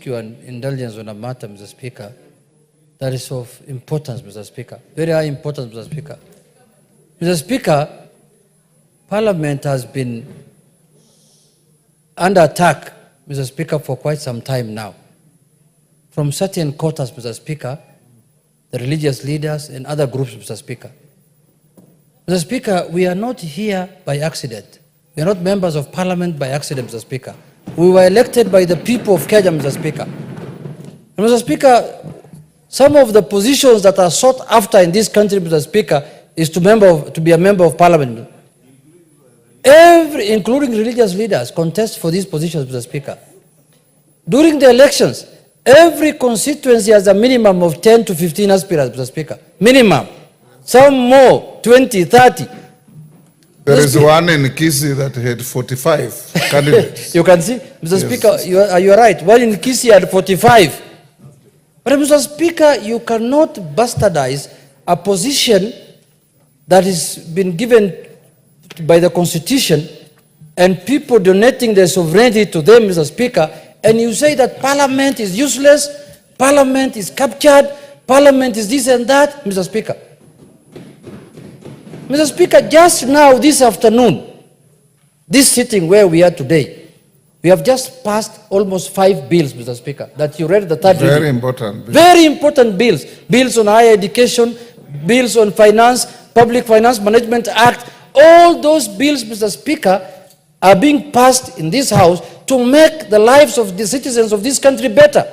Your indulgence on a matter, Mr. Speaker, that is of importance, Mr. Speaker. Very high importance, Mr. Speaker. Mr. Speaker, Parliament has been under attack, Mr. Speaker, for quite some time now. From certain quarters, Mr. Speaker, the religious leaders and other groups, Mr. Speaker. Mr. Speaker, we are not here by accident. We are not members of Parliament by accident, Mr. Speaker. We were elected by the people of Kenya, Mr. Speaker. And Mr. Speaker, some of the positions that are sought after in this country, Mr. Speaker, is to be a member of Parliament. Including religious leaders, contest for these positions, Mr. Speaker. During the elections, every constituency has a minimum of 10 to 15 aspirants, Mr. Speaker. Minimum. Some more, 20, 30. There is one in Kisii that had 45 candidates. You can see, Mr. Yes. Speaker, you are right. One in Kisii had 45. But Mr. Speaker, you cannot bastardize a position that has been given by the Constitution and people donating their sovereignty to them, Mr. Speaker, and you say that Parliament is useless, Parliament is captured, Parliament is this and that, Mr. Speaker. Mr. Speaker, just now, this afternoon, this sitting where we are today, we have just passed almost 5 bills, Mr. Speaker, that you read the third reading. Very important bills. Very important bills. Bills on higher education, bills on finance, Public Finance Management Act. All those bills, Mr. Speaker, are being passed in this House to make the lives of the citizens of this country better,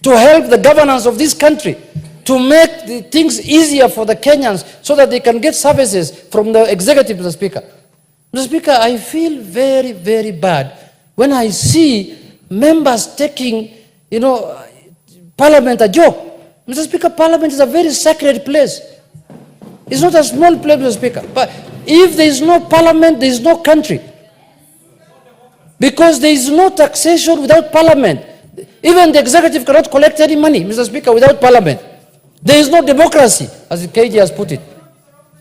to help the governance of this country, to make the things easier for the Kenyans so that they can get services from the executive, Mr. Speaker. Mr. Speaker, I feel very, very bad when I see members taking, Parliament a joke. Mr. Speaker, Parliament is a very sacred place. It's not a small place, Mr. Speaker. But if there is no Parliament, there is no country. Because there is no taxation without Parliament. Even the executive cannot collect any money, Mr. Speaker, without Parliament. There is no democracy, as KG has put it.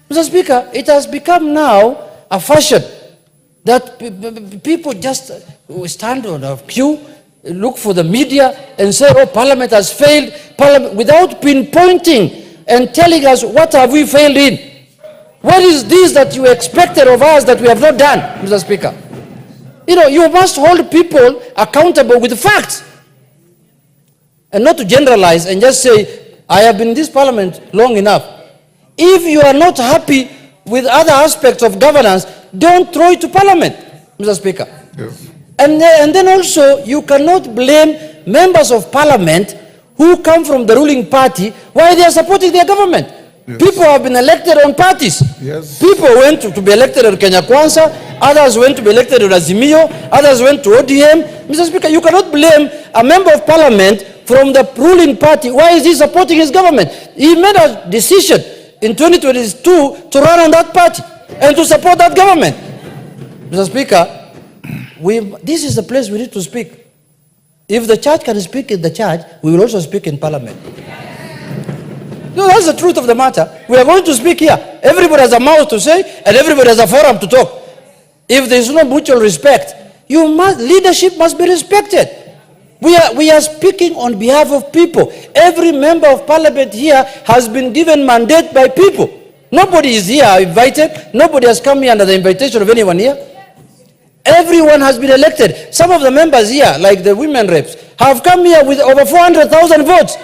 Mr. Speaker, it has become now a fashion that people just stand on a queue, look for the media and say, oh, Parliament has failed, Parliament, without pinpointing and telling us what have we failed in. What is this that you expected of us that we have not done, Mr. Speaker? You must hold people accountable with facts and not to generalize and just say, I have been in this Parliament long enough. If you are not happy with other aspects of governance, don't throw it to Parliament, Mr. Speaker. Yes. And then also, you cannot blame members of Parliament who come from the ruling party while they are supporting their government. Yes. People have been elected on parties. Yes. People went to be elected on Kenya Kwanza, others went to be elected on Azimio, others went to ODM. Mr. Speaker, you cannot blame a member of Parliament from the ruling party. Why is he supporting his government? He made a decision in 2022 to run on that party and to support that government. Mr. Speaker, this is the place we need to speak. If the church can speak in the church, we will also speak in Parliament. No, that's the truth of the matter. We are going to speak here. Everybody has a mouth to say, and everybody has a forum to talk. If there is no mutual respect, leadership must be respected. We are speaking on behalf of people. Every member of Parliament here has been given mandate by people. Nobody is here invited. Nobody has come here under the invitation of anyone here. Everyone has been elected. Some of the members here, like the women reps, have come here with over 400,000 votes.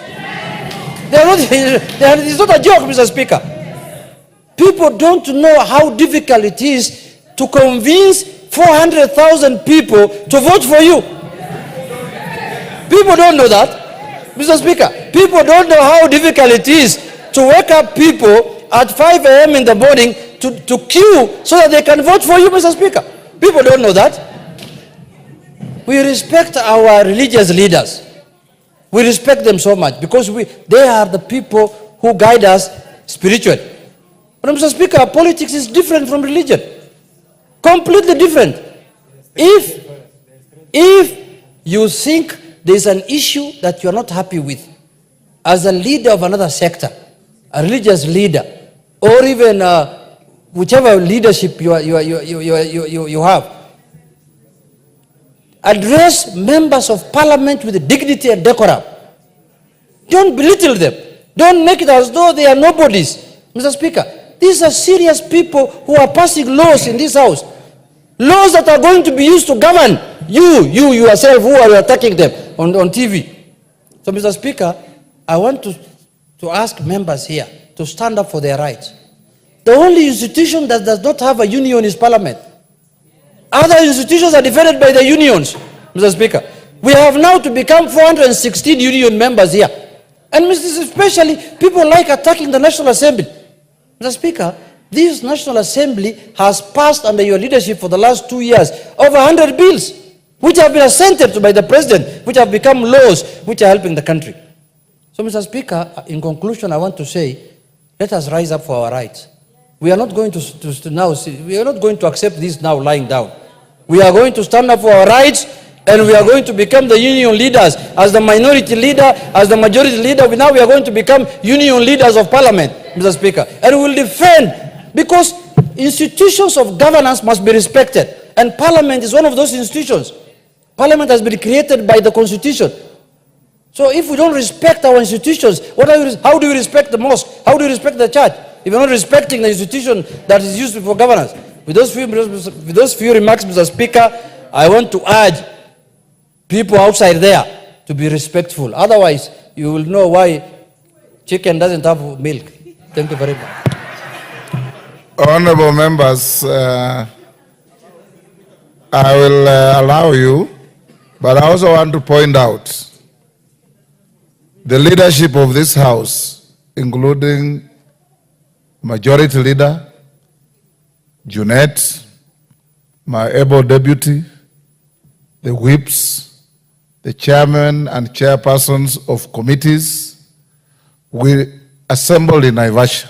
It's not a joke, Mr. Speaker. People don't know how difficult it is to convince 400,000 people to vote for you. People don't know that, Mr. Speaker. People don't know how difficult it is to wake up people at 5 a.m. in the morning to queue so that they can vote for you, Mr. Speaker. People don't know that. We respect our religious leaders. We respect them so much because they are the people who guide us spiritually. But Mr. Speaker, politics is different from religion. Completely different. If you think there is an issue that you are not happy with, as a leader of another sector, a religious leader, or even whichever leadership you have, Address members of parliament with dignity and decorum. Don't belittle them. Don't make it as though they are nobodies. Mr. Speaker, these are serious people who are passing laws in this house. Laws that are going to be used to govern you yourself who are attacking them on TV. So, Mr. Speaker, I want to ask members here to stand up for their rights. The only institution that does not have a union is Parliament. Other institutions are defended by the unions, Mr. Speaker. We have now to become 416 union members here. And especially people like attacking the National Assembly. Mr. Speaker, this National Assembly has passed under your leadership for the last 2 years over 100 bills, which have been assented to by the President, which have become laws, which are helping the country. So, Mr. Speaker, in conclusion, I want to say, let us rise up for our rights. We are not going we are not going to accept this now lying down. We are going to stand up for our rights, and we are going to become the union leaders. As the minority leader, as the majority leader, now we are going to become union leaders of Parliament, Mr. Speaker. And we will defend, because institutions of governance must be respected. And Parliament is one of those institutions. Parliament has been created by the Constitution. So if we don't respect our institutions, how do we respect the mosque? How do we respect the church? If you're not respecting the institution that is used for governance. With those few remarks, Mr. Speaker, I want to urge people outside there to be respectful. Otherwise, you will know why chicken doesn't have milk. Thank you very much. Honorable members, I will allow you, but I also want to point out the leadership of this House, including Majority Leader, Junet, my able deputy, the whips, the chairman and chairpersons of committees, we assembled in Naivasha.